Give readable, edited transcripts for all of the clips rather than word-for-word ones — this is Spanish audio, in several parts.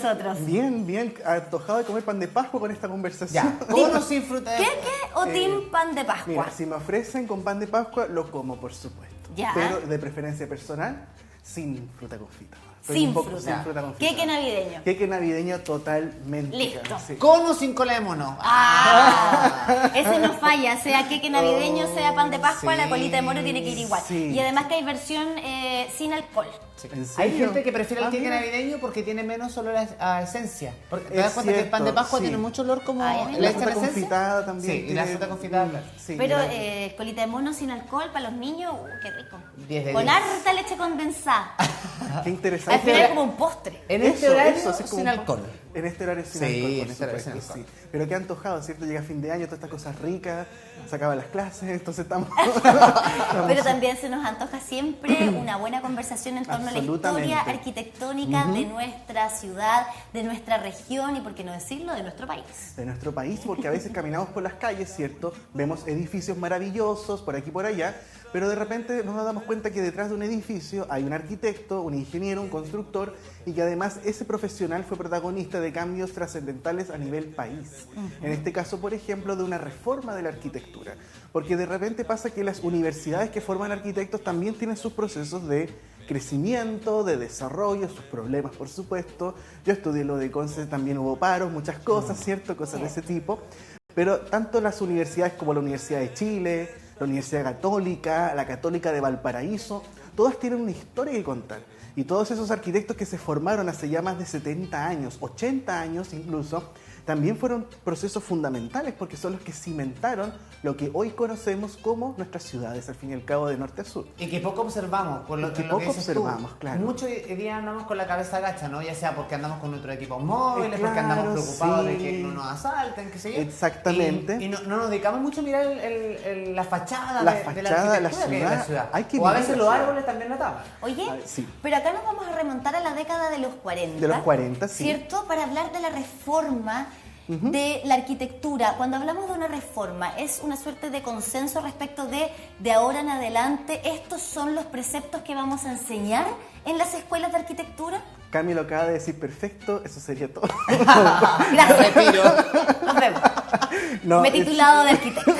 nosotros? Bien, bien, antojado de comer pan de Pascua con esta conversación. Ya, ¿cómo no sin fruta? ¿Qué o team pan de Pascua? Mira, si me ofrecen con pan de Pascua, lo como, por supuesto. Ya. Pero de preferencia personal, sin fruta confitada. Pero Sin un poco fruta. sin fruta confitada. Queque navideño. Queque navideño totalmente. Listo. Sí. ¿Con o sin cola de mono? Ese no falla, sea queque navideño, sea pan de Pascua, sí, la colita de moro tiene que ir igual. sí. Y además que hay versión sin alcohol. ¿En Hay serio? gente que prefiere el queque mira. navideño porque tiene menos olor a esencia. Porque te Es das cuenta que el pan de cierto, Pascua sí. tiene mucho olor como Ay, a mí me La echan fruta esencia. confitada también. Sí, y la tiene- fruta confitada, claro. Sí, Pero mira. colita de mono sin alcohol para los niños, qué rico. 10 de Con 10. harta leche condensada. Qué Al interesante. final como un postre. En este horario así es como sin un alcohol. En este horario sin Sí, alcohol, por en este horario supuesto, sin sí. Pero qué antojado, ¿cierto? Llega fin de año, todas estas cosas ricas, se acaban las clases, entonces estamos... Pero también se nos antoja siempre una buena conversación en torno a la Absolutamente. historia arquitectónica de nuestra ciudad, de nuestra región y, por qué no decirlo, de nuestro país. de nuestro país, porque a veces caminamos por las calles, ¿cierto? Vemos edificios maravillosos por aquí y por allá, pero de repente nos damos cuenta que detrás de un edificio hay un arquitecto, un ingeniero, un constructor, y que además ese profesional fue protagonista de cambios trascendentales a nivel país. En este caso, por ejemplo, de una reforma de la arquitectura. Porque de repente pasa que las universidades que forman arquitectos también tienen sus procesos de crecimiento, de desarrollo, sus problemas, por supuesto. Yo estudié lo de Conce, también hubo paros, muchas cosas, ¿cierto? Cosas de ese tipo. Pero tanto las universidades como la Universidad de Chile, la Universidad Católica, la Católica de Valparaíso, todas tienen una historia que contar. Y todos esos arquitectos que se formaron hace ya más de 70 años, 80 años incluso, también fueron procesos fundamentales porque son los que cimentaron lo que hoy conocemos como nuestras ciudades, al fin y al cabo, de norte a sur. Y que poco observamos, por lo, Y que en lo poco dices tú. observamos, claro. Muchos día andamos con la cabeza agacha, ¿no? Ya sea porque andamos con nuestros equipos móviles, porque Claro, andamos preocupados de sí. que no nos asalten, qué sé yo. Exactamente. Y no nos dedicamos mucho a mirar la fachada, La de fachada la de la arquitectura que hay en la ciudad. Hay que o a vivir veces la los ciudad. árboles también la tapan. Oye, A ver, sí. pero acá nos vamos a remontar a la década de los 40. De los 40, sí. ¿Cierto? Para hablar de la reforma de la arquitectura. Cuando hablamos de una reforma, es una suerte de consenso respecto de ahora en adelante, ¿estos son los preceptos que vamos a enseñar en las escuelas de arquitectura? Cami lo acaba de decir perfecto, eso sería todo. Gracias. Retiro. Nos vemos. No, Me he es- titulado de arquitecto.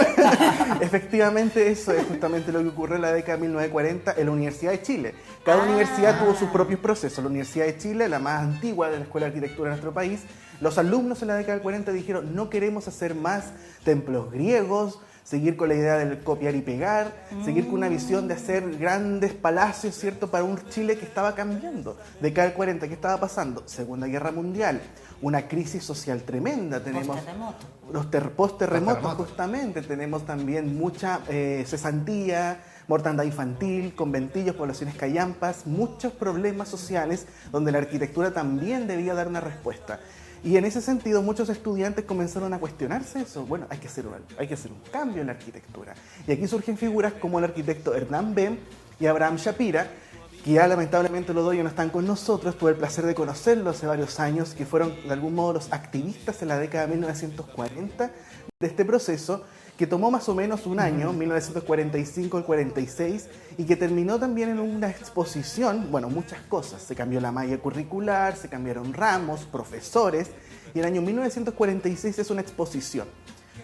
Efectivamente, eso es justamente lo que ocurrió en la década de 1940 en la Universidad de Chile. Cada universidad tuvo sus propios procesos. La Universidad de Chile, la más antigua de la Escuela de Arquitectura de nuestro país, los alumnos en la década del 40 dijeron: no queremos hacer más templos griegos, seguir con la idea del copiar y pegar, seguir con una visión de hacer grandes palacios, ¿cierto?, para un Chile que estaba cambiando. Década del 40, ¿qué estaba pasando? Segunda Guerra Mundial, una crisis social tremenda. Tenemos Post-terremoto. los post-terremotos, Post-terremoto. justamente. Tenemos también mucha cesantía, mortandad infantil, conventillos, poblaciones callampas, muchos problemas sociales donde la arquitectura también debía dar una respuesta. Y en ese sentido, muchos estudiantes comenzaron a cuestionarse eso. Bueno, hay que hacer un cambio en la arquitectura. Y aquí surgen figuras como el arquitecto Hernán Bem y Abraham Shapira, que ya lamentablemente los dos ya no están con nosotros. Tuve el placer de conocerlos hace varios años, que fueron de algún modo los activistas en la década de 1940 de este proceso, que tomó más o menos un año, 1945 al 46, y que terminó también en una exposición, bueno, muchas cosas. Se cambió la malla curricular, se cambiaron ramos, profesores, y el año 1946 es una exposición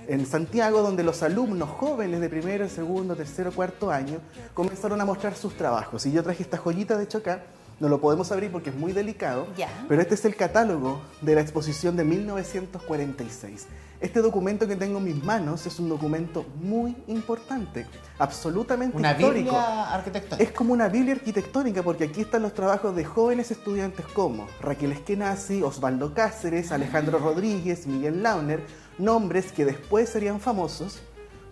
en Santiago, donde los alumnos jóvenes de primero, segundo, tercero, cuarto año comenzaron a mostrar sus trabajos. Y yo traje esta joyita, de hecho acá, no lo podemos abrir porque es muy delicado, Ya. pero este es el catálogo de la exposición de 1946. Este documento que tengo en mis manos es un documento muy importante, absolutamente Una histórico. Biblia arquitectónica. Es como una Biblia arquitectónica, porque aquí están los trabajos de jóvenes estudiantes como Raquel Eskenazi, Osvaldo Cáceres, Alejandro Rodríguez, Miguel Launer, nombres que después serían famosos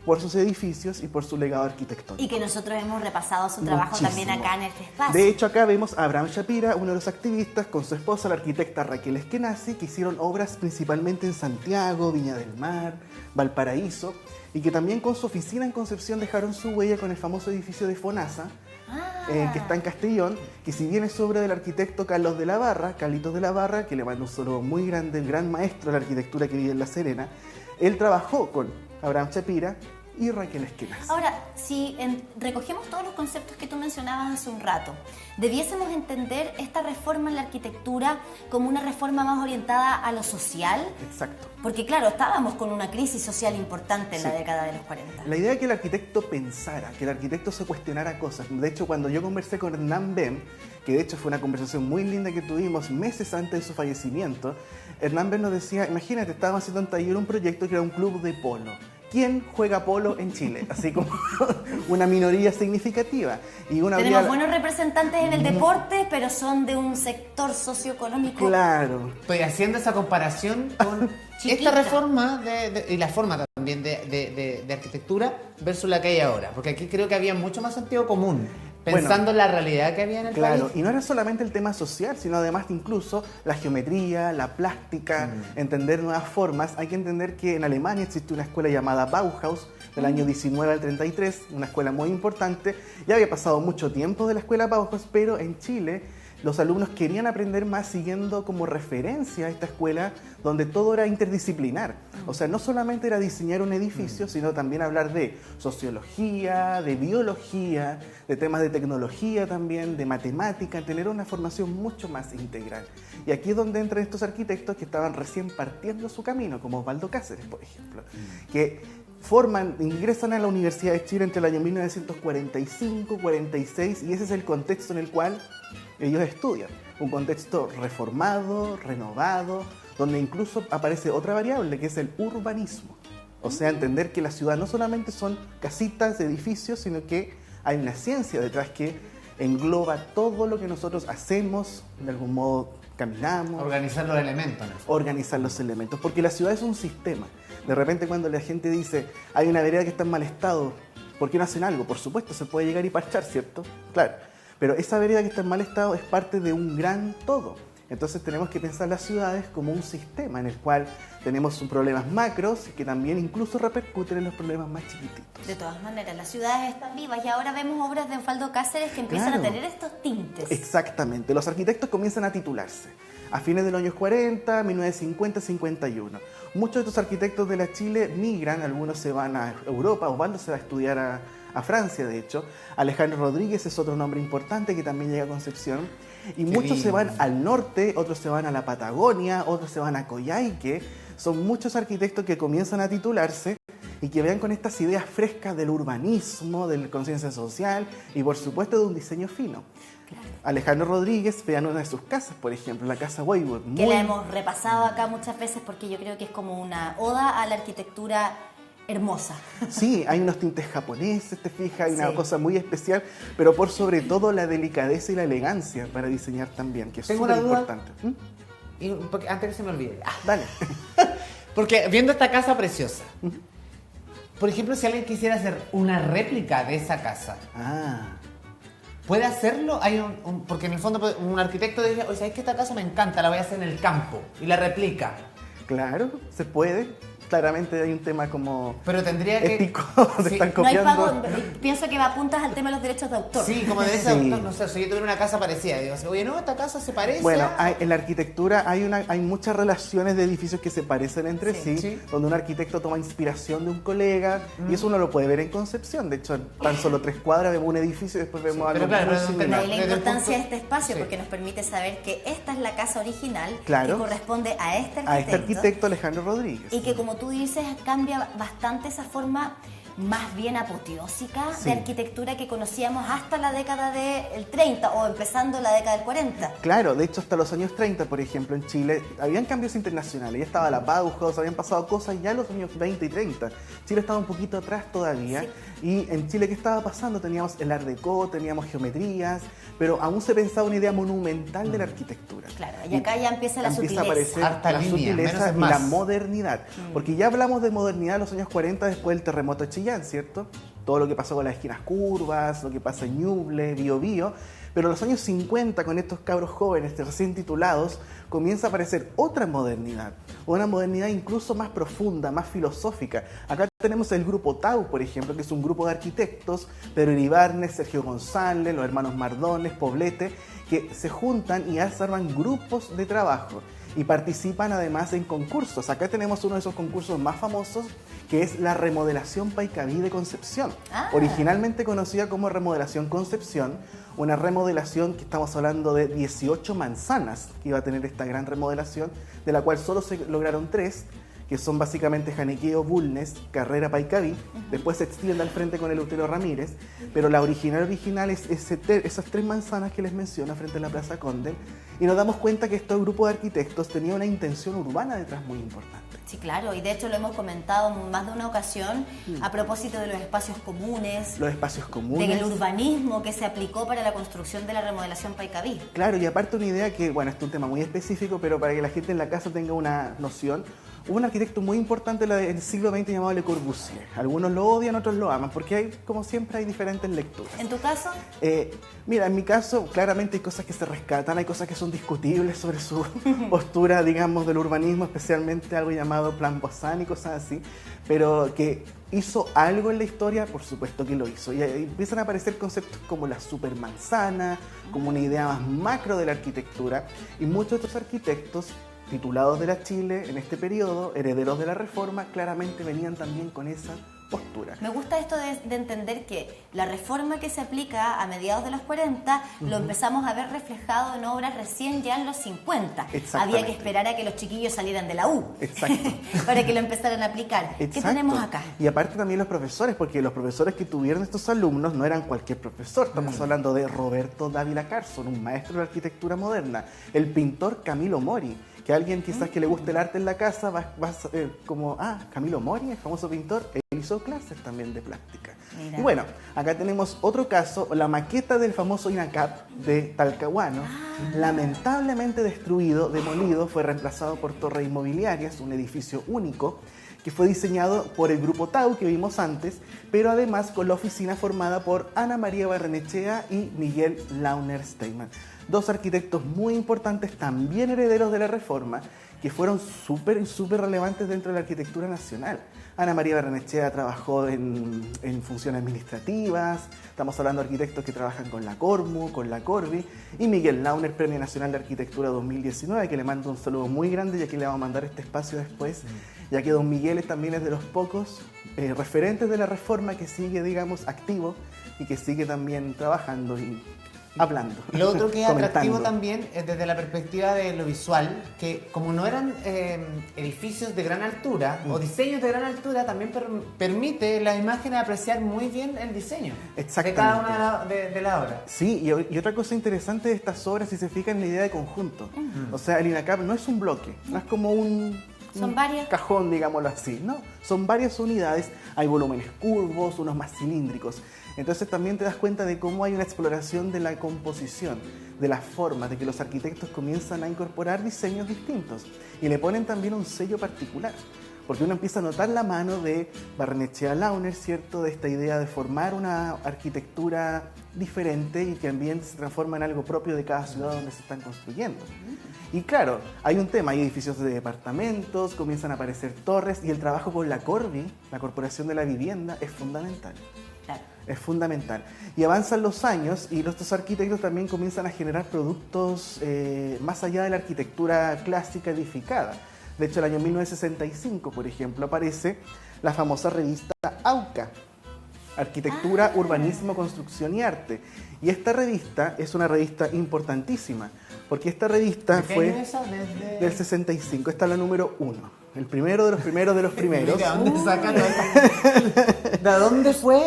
por sus edificios y por su legado arquitectónico. Y que nosotros hemos repasado su trabajo también Muchísimo. acá en este espacio. De hecho, acá vemos a Abraham Shapira, uno de los activistas, con su esposa, la arquitecta Raquel Eskenazi, que hicieron obras principalmente en Santiago, Viña del Mar, Valparaíso, y que también con su oficina en Concepción dejaron su huella con el famoso edificio de FONASA, que está en Castellón, que si bien es obra del arquitecto Carlitos de la Barra, que le manda un saludo muy grande, el gran maestro de la arquitectura que vive en La Serena, él trabajó con Abraham Shapira y Raquel Esquinas. Ahora, si recogemos todos los conceptos que tú mencionabas hace un rato, debiésemos entender esta reforma en la arquitectura como una reforma más orientada a lo social. Exacto. Porque claro, estábamos con una crisis social importante en la década de los 40. La idea es que el arquitecto pensara, que el arquitecto se cuestionara cosas. De hecho, cuando yo conversé con Hernán Ben, que de hecho fue una conversación muy linda que tuvimos meses antes de su fallecimiento, Hernán Ben nos decía, imagínate, estábamos haciendo en taller un proyecto que era un club de polo. ¿Quién juega polo en Chile? Así como una minoría significativa. Y tenemos buenos representantes en el deporte, pero son de un sector socioeconómico. Claro. Estoy haciendo esa comparación con esta reforma y la forma también de arquitectura versus la que hay ahora. Porque aquí creo que había mucho más sentido común. Pensando en la realidad que había en el país. Claro, y no era solamente el tema social, sino además incluso la geometría, la plástica, entender nuevas formas. Hay que entender que en Alemania existe una escuela llamada Bauhaus, del año 19 al 33, una escuela muy importante. Ya había pasado mucho tiempo de la escuela Bauhaus, pero en Chile los alumnos querían aprender más siguiendo como referencia a esta escuela donde todo era interdisciplinar. O sea, no solamente era diseñar un edificio, sino también hablar de sociología, de biología, de temas de tecnología también, de matemática, tener una formación mucho más integral. Y aquí es donde entran estos arquitectos que estaban recién partiendo su camino, como Osvaldo Cáceres, por ejemplo, que ingresan a la Universidad de Chile entre el año 1945, 46, y ese es el contexto en el cual ellos estudian. Un contexto reformado, renovado, donde incluso aparece otra variable que es el urbanismo. O sea, entender que la ciudad no solamente son casitas, edificios, sino que hay una ciencia detrás que engloba todo lo que nosotros hacemos, de algún modo caminamos. Organizar los elementos, ¿no? Organizar los elementos, porque la ciudad es un sistema. De repente cuando la gente dice, hay una vereda que está en mal estado, ¿por qué no hacen algo? Por supuesto, se puede llegar y parchar, ¿cierto? Claro. Pero esa vereda que está en mal estado es parte de un gran todo. Entonces tenemos que pensar las ciudades como un sistema en el cual tenemos problemas macros que también incluso repercuten en los problemas más chiquititos. De todas maneras, las ciudades están vivas y ahora vemos obras de Osvaldo Cáceres que empiezan a tener estos tintes. Exactamente. Los arquitectos comienzan a titularse a fines de los años 40, 1950, 51. Muchos de estos arquitectos de la Chile migran, algunos se van a Europa, Osvaldo se va a estudiar a Francia, de hecho. Alejandro Rodríguez es otro nombre importante que también llega a Concepción. Y muchos se van al norte, otros se van a la Patagonia, otros se van a Coyhaique. Son muchos arquitectos que comienzan a titularse y que vean con estas ideas frescas del urbanismo, de la conciencia social y por supuesto de un diseño fino. Claro. Alejandro Rodríguez, vean una de sus casas, por ejemplo, la casa Weywood. Que la hemos repasado acá muchas veces porque yo creo que es como una oda a la arquitectura hermosa. Sí, hay unos tintes japoneses, te fijas, hay una cosa muy especial, pero por sobre todo la delicadeza y la elegancia para diseñar también, que es súper importante. Y antes que se me olvide. Dale. Porque viendo esta casa preciosa, por ejemplo, si alguien quisiera hacer una réplica de esa casa, ¿puede hacerlo? Hay porque en el fondo un arquitecto dice, oye, ¿sabes que esta casa me encanta? La voy a hacer en el campo y la replica. Claro, se puede. Claramente hay un tema como pero tendría que ético de están copiando. No hay pago, pienso que va apuntas al tema de los derechos de autor. Sí, como derechos de autor, no sé, si yo tuviera una casa parecida, digo, oye, no, esta casa se parece. Bueno, en la arquitectura hay muchas relaciones de edificios que se parecen entre sí, donde un arquitecto toma inspiración de un colega, y eso uno lo puede ver en Concepción. De hecho, tan solo 3 cuadras vemos un edificio y después vemos algo muy similar. La importancia de este espacio, porque nos permite saber que esta es la casa original, que corresponde a este arquitecto. A este arquitecto Alejandro Rodríguez. Y que como tú dices, cambia bastante esa forma más bien apoteósica de arquitectura que conocíamos hasta la década del 30 o empezando la década del 40. Claro, de hecho hasta los años 30, por ejemplo, en Chile, habían cambios internacionales, ya estaba la Bauhaus, habían pasado cosas ya en los años 20 y 30. Chile estaba un poquito atrás todavía, y en Chile, ¿qué estaba pasando? Teníamos el Art Deco, teníamos geometrías, pero aún se pensaba una idea monumental de la arquitectura. Claro, y acá ya empieza la sutileza. Empieza a aparecer la sutileza y la modernidad. Porque ya hablamos de modernidad en los años 40 después del terremoto de Chillán, ¿cierto? Todo lo que pasó con las esquinas curvas, lo que pasa en Ñuble, Biobío. Pero en los años 50, con estos cabros jóvenes recién titulados, comienza a aparecer otra modernidad. Una modernidad incluso más profunda, más filosófica. Acá tenemos el grupo Tau, por ejemplo, que es un grupo de arquitectos, Pedro Iribarne, Sergio González, los hermanos Mardones, Poblete, que se juntan y arman grupos de trabajo. y participan además en concursos. Acá tenemos uno de esos concursos más famosos, que es la remodelación Paicaví de Concepción. Originalmente conocida como remodelación Concepción, una remodelación que estamos hablando de 18 manzanas que iba a tener esta gran remodelación, de la cual solo se lograron 3, que son básicamente Janequeo, Bulnes, Carrera, Paicaví. Después se extiende al frente con Eleuterio Ramírez, pero la original es esas 3 manzanas que les menciono frente a la Plaza Conde, y nos damos cuenta que este grupo de arquitectos tenía una intención urbana detrás muy importante. Sí, claro, y de hecho lo hemos comentado más de una ocasión a propósito de los espacios comunes. Los espacios comunes. Del urbanismo que se aplicó para la construcción de la remodelación Paicaví. Claro, y aparte una idea que, bueno, este es un tema muy específico, pero para que la gente en la casa tenga una noción, hubo un arquitecto muy importante del siglo XX llamado Le Corbusier. Algunos lo odian, otros lo aman, porque hay, como siempre, hay diferentes lecturas. ¿En tu caso? Mira, en mi caso, claramente hay cosas que se rescatan, hay cosas que son discutibles sobre su postura, digamos, del urbanismo, especialmente algo llamado Plan Poisson y cosas así, pero que hizo algo en la historia, por supuesto que lo hizo. Y empiezan a aparecer conceptos como la supermanzana, como una idea más macro de la arquitectura, y muchos de estos arquitectos titulados de la Chile en este periodo, herederos de la Reforma, claramente venían también con esa postura. Me gusta esto de entender que la reforma que se aplica a mediados de los 40 lo empezamos a ver reflejado en obras recién ya en los 50. Había que esperar a que los chiquillos salieran de la U para que lo empezaran a aplicar. ¿Qué tenemos acá? Y aparte también los profesores, porque los profesores que tuvieron estos alumnos no eran cualquier profesor. Estamos hablando de Roberto Dávila Carson, un maestro de la arquitectura moderna, el pintor Camilo Mori, que alguien quizás que le guste el arte en la casa va como, Camilo Mori, el famoso pintor, él hizo clases también de plástica. Mira. Y bueno, acá tenemos otro caso, la maqueta del famoso INACAP de Talcahuano, lamentablemente destruido, demolido, fue reemplazado por torres inmobiliarias, un edificio único, que fue diseñado por el Grupo Tau, que vimos antes, pero además con la oficina formada por Ana María Barrenechea y Miguel Launer Steinman. 2 arquitectos muy importantes, también herederos de la Reforma, que fueron súper relevantes dentro de la arquitectura nacional. Ana María Barrenechea trabajó en funciones administrativas, estamos hablando de arquitectos que trabajan con la Cormu, con la Corvi, y Miguel Launer, Premio Nacional de Arquitectura 2019, que le mando un saludo muy grande, y aquí le vamos a mandar este espacio después, ya que don Miguel también es de los pocos referentes de la Reforma que sigue, digamos, activo y que sigue también trabajando y hablando. Lo otro que es atractivo también es desde la perspectiva de lo visual, que como no eran edificios de gran altura o diseños de gran altura, también permite la imagen apreciar muy bien el diseño de cada una de las obras. Sí, y otra cosa interesante de estas obras, si se fijan, en la idea de conjunto. O sea, el INACAP no es un bloque, no es como un cajón, digámoslo así, ¿no? Son varias unidades, hay volúmenes curvos, unos más cilíndricos. Entonces también te das cuenta de cómo hay una exploración de la composición, de las formas, de que los arquitectos comienzan a incorporar diseños distintos y le ponen también un sello particular. Porque uno empieza a notar la mano de Barrenechea Launer, ¿cierto? De esta idea de formar una arquitectura diferente y que también se transforma en algo propio de cada ciudad donde se están construyendo. Y claro, hay un tema, hay edificios de departamentos, comienzan a aparecer torres, y el trabajo con la Corvi, la Corporación de la Vivienda, es fundamental. Claro. Es fundamental. Y avanzan los años y estos arquitectos también comienzan a generar productos más allá de la arquitectura clásica edificada. De hecho, el año 1965, por ejemplo, aparece la famosa revista AUCA, Arquitectura, Urbanismo, Construcción y Arte. Y esta revista es una revista importantísima, porque esta revista fue del 65, esta es la número 1. El primero de los primeros de los primeros. ¿De dónde sacan? ¿De dónde fue?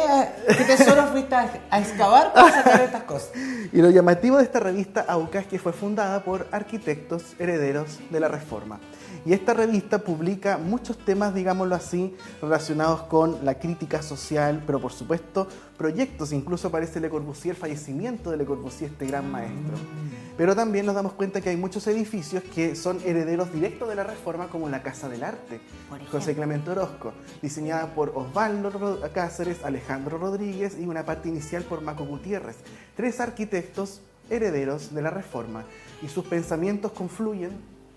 ¿Qué tesoro fuiste a excavar para sacar estas cosas? Y lo llamativo de esta revista AUCA es que fue fundada por arquitectos herederos de la Reforma. Y esta revista publica muchos temas, digámoslo así, relacionados con la crítica social, pero por supuesto proyectos. Incluso aparece Le Corbusier, el fallecimiento de Le Corbusier, este gran maestro. Pero también nos damos cuenta que hay muchos edificios que son herederos directos de la Reforma, como la Casa del Arte, José Clemente Orozco, diseñada por Osvaldo Cáceres, Alejandro Rodríguez y una parte inicial por Maco Gutiérrez. 3 arquitectos herederos de la Reforma, y sus pensamientos confluyen.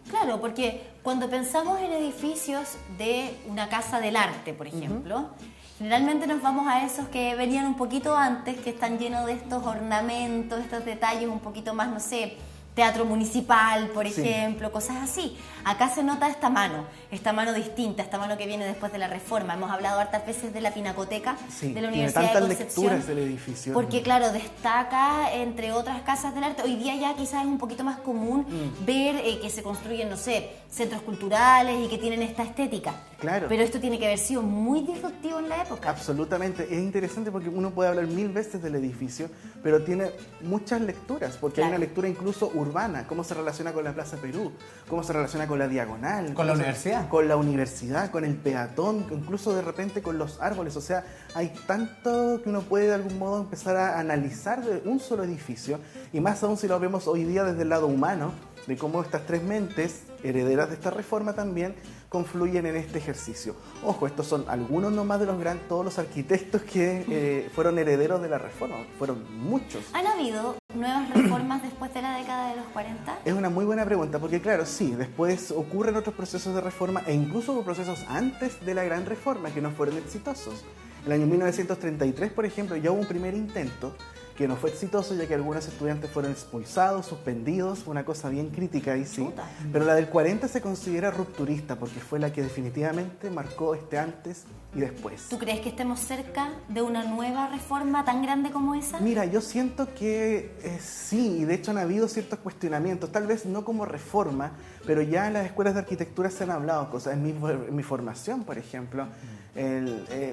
Claro, porque cuando pensamos en edificios de una Casa del Arte, por ejemplo, generalmente nos vamos a esos que venían un poquito antes, que están llenos de estos ornamentos, estos detalles un poquito más, no sé, teatro municipal, por ejemplo, cosas así. Acá se nota esta mano distinta, esta mano que viene después de la reforma. Hemos hablado hartas veces de la Pinacoteca de la Universidad de Concepción. Lecturas del edificio. Porque claro, destaca entre otras casas del arte. Hoy día ya quizás es un poquito más común ver que se construyen, no sé, centros culturales y que tienen esta estética. Claro. Pero esto tiene que haber sido muy disruptivo en la época. Absolutamente. Es interesante porque uno puede hablar 1000 veces del edificio, pero tiene muchas lecturas, porque hay una lectura incluso urbana, cómo se relaciona con la Plaza Perú, cómo se relaciona con la Diagonal. Con la universidad. Con la universidad, con el peatón, incluso de repente con los árboles. O sea, hay tanto que uno puede de algún modo empezar a analizar de un solo edificio, y más aún si lo vemos hoy día desde el lado humano, de cómo estas tres mentes, herederas de esta reforma también, confluyen en este ejercicio. Ojo, estos son algunos nomás de todos los arquitectos que fueron herederos de la reforma, fueron muchos. ¿Han habido nuevas reformas después de la década de los 40? Es una muy buena pregunta, porque claro, sí, después ocurren otros procesos de reforma, e incluso hubo procesos antes de la gran reforma que no fueron exitosos. En el año 1933, por ejemplo, ya hubo un primer intento que no fue exitoso, ya que algunos estudiantes fueron expulsados, suspendidos, fue una cosa bien crítica ahí sí. Pero la del 40 se considera rupturista, porque fue la que definitivamente marcó este antes y después. ¿Tú crees que estemos cerca de una nueva reforma tan grande como esa? Mira, yo siento que sí, y de hecho han habido ciertos cuestionamientos, tal vez no como reforma, pero ya en las escuelas de arquitectura se han hablado cosas. En mi formación, por ejemplo,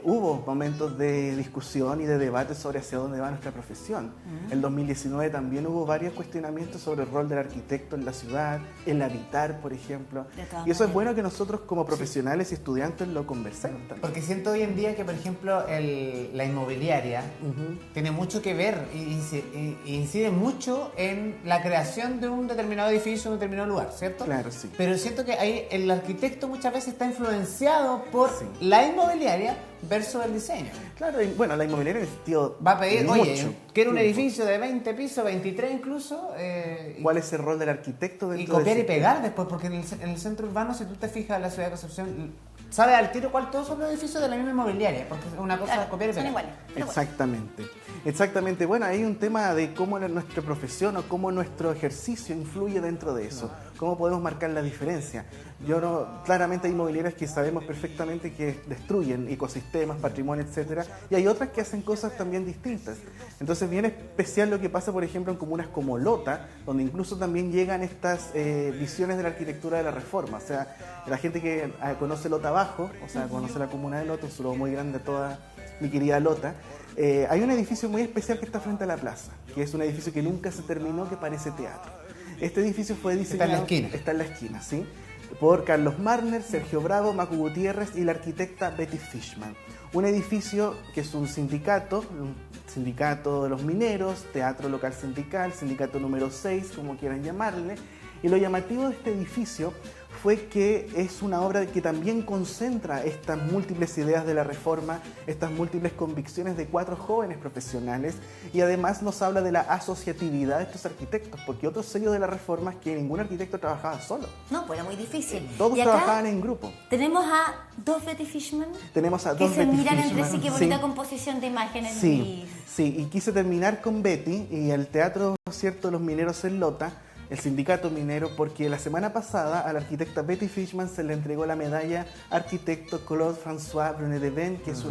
hubo momentos de discusión y de debate sobre hacia dónde va nuestra profesión. En el 2019 también hubo varios cuestionamientos sobre el rol del arquitecto en la ciudad, el habitar, por ejemplo. Y eso es bueno que nosotros como profesionales y estudiantes lo conversemos también. Porque siento hoy en día que, por ejemplo, la inmobiliaria tiene mucho que ver y incide mucho en la creación de un determinado edificio, un determinado lugar, ¿cierto? Claro, sí. Pero siento que ahí el arquitecto muchas veces está influenciado por la inmobiliaria versus el diseño. Claro, y bueno, la inmobiliaria en el sentido va a pedir, mucho. Oye, quiero un edificio de 20 pisos, 23 incluso. ¿Cuál es el rol del arquitecto dentro y copiar de y pegar después, porque en el centro urbano, si tú te fijas en la ciudad de Concepción, sabe al tiro cuál todos son los edificios de la misma inmobiliaria, porque es una cosa copiar y pegar. Son iguales. Exactamente. Exactamente. Bueno, hay un tema de cómo nuestra profesión o cómo nuestro ejercicio influye dentro de eso. ¿Cómo podemos marcar la diferencia? Claramente hay inmobiliarias que sabemos perfectamente que destruyen ecosistemas, patrimonio, etcétera, y hay otras que hacen cosas también distintas. Entonces, bien especial lo que pasa, por ejemplo, en comunas como Lota, donde incluso también llegan estas visiones de la arquitectura de la reforma. O sea, la gente que conoce Lota Abajo, o sea, conoce la comuna de Lota, un saludo muy grande a toda mi querida Lota. Hay un edificio muy especial que está frente a la plaza, que es un edificio que nunca se terminó, que parece teatro. Este edificio fue diseñado... Está en la esquina, ¿sí? Por Carlos Marner, Sergio Bravo, Macu Gutiérrez y la arquitecta Betty Fishman. Un edificio que es un sindicato de los mineros, teatro local sindical, sindicato número 6, como quieran llamarle. Y lo llamativo de este edificio fue que es una obra que también concentra estas múltiples ideas de la reforma, estas múltiples convicciones de 4 jóvenes profesionales, y además nos habla de la asociatividad de estos arquitectos, porque otro sello de la reforma es que ningún arquitecto trabajaba solo. No, pues era muy difícil. Todos trabajaban en grupo. Tenemos a dos Betty Fishman. Tenemos a que dos se Betty miran Fishman. entre sí, qué bonita composición de imágenes. Sí, y quise terminar con Betty y el teatro, ¿cierto?, Los Mineros en Lota, el sindicato minero, porque la semana pasada a la arquitecta Betty Fishman se le entregó la medalla Arquitecto Claude François Brunet de Ven, que es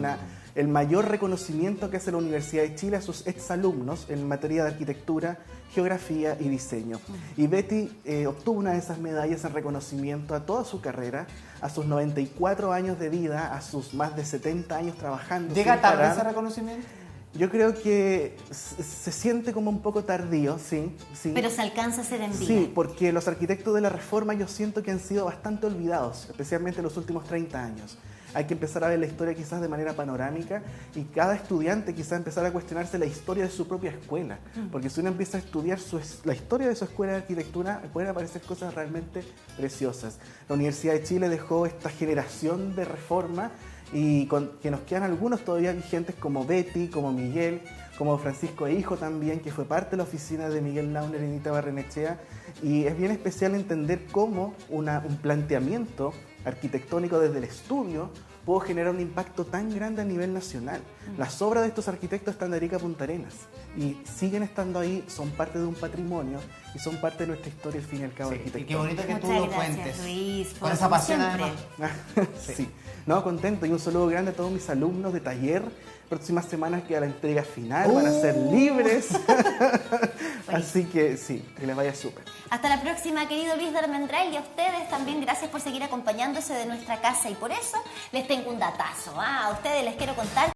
el mayor reconocimiento que hace la Universidad de Chile a sus exalumnos en materia de arquitectura, geografía y diseño. Y Betty obtuvo una de esas medallas en reconocimiento a toda su carrera, a sus 94 años de vida, a sus más de 70 años trabajando. ¿Llega tarde ese reconocimiento? Yo creo que se siente como un poco tardío, sí. Pero se alcanza a hacer en vida. Sí, porque los arquitectos de la reforma yo siento que han sido bastante olvidados, especialmente en los últimos 30 años. Hay que empezar a ver la historia quizás de manera panorámica y cada estudiante quizás empezar a cuestionarse la historia de su propia escuela. Porque si uno empieza a estudiar la historia de su escuela de arquitectura, pueden aparecer cosas realmente preciosas. La Universidad de Chile dejó esta generación de reforma y que nos quedan algunos todavía vigentes, como Betty, como Miguel, como Francisco Hijo también, que fue parte de la oficina de Miguel Launer y Anita Barrenechea. Y es bien especial entender cómo un planteamiento arquitectónico desde el estudio puedo generar un impacto tan grande a nivel nacional. Las obras de estos arquitectos están de Arica a Punta Arenas y siguen estando ahí, son parte de un patrimonio y son parte de nuestra historia al fin y al cabo. Sí, y qué bonito que tú Muchas lo gracias, cuentes. Luis, Con esa pasión siempre. además. Sí. No, contento y un saludo grande a todos mis alumnos de taller. Próximas semanas queda la entrega final, van a ser libres. Así que sí, que les vaya súper. Hasta la próxima, querido Luis Darmendral, y a ustedes también gracias por seguir acompañándose de nuestra casa, y por eso les tengo un datazo. A ustedes les quiero contar